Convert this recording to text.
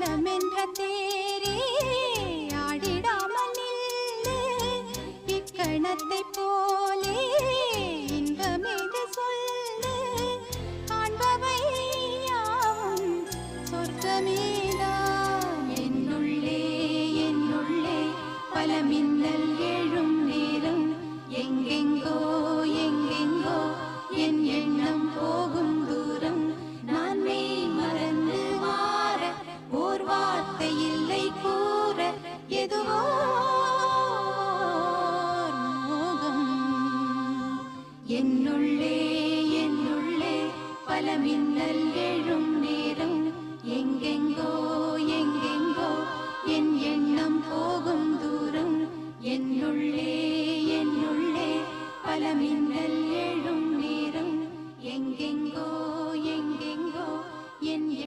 காலமென்ற தேரே ஆடிடாமல் நில்லு இக்கணத்தை போலே இன்பமேது சொல்லு காண்பவை யாவும் சொர்க்கமேதான்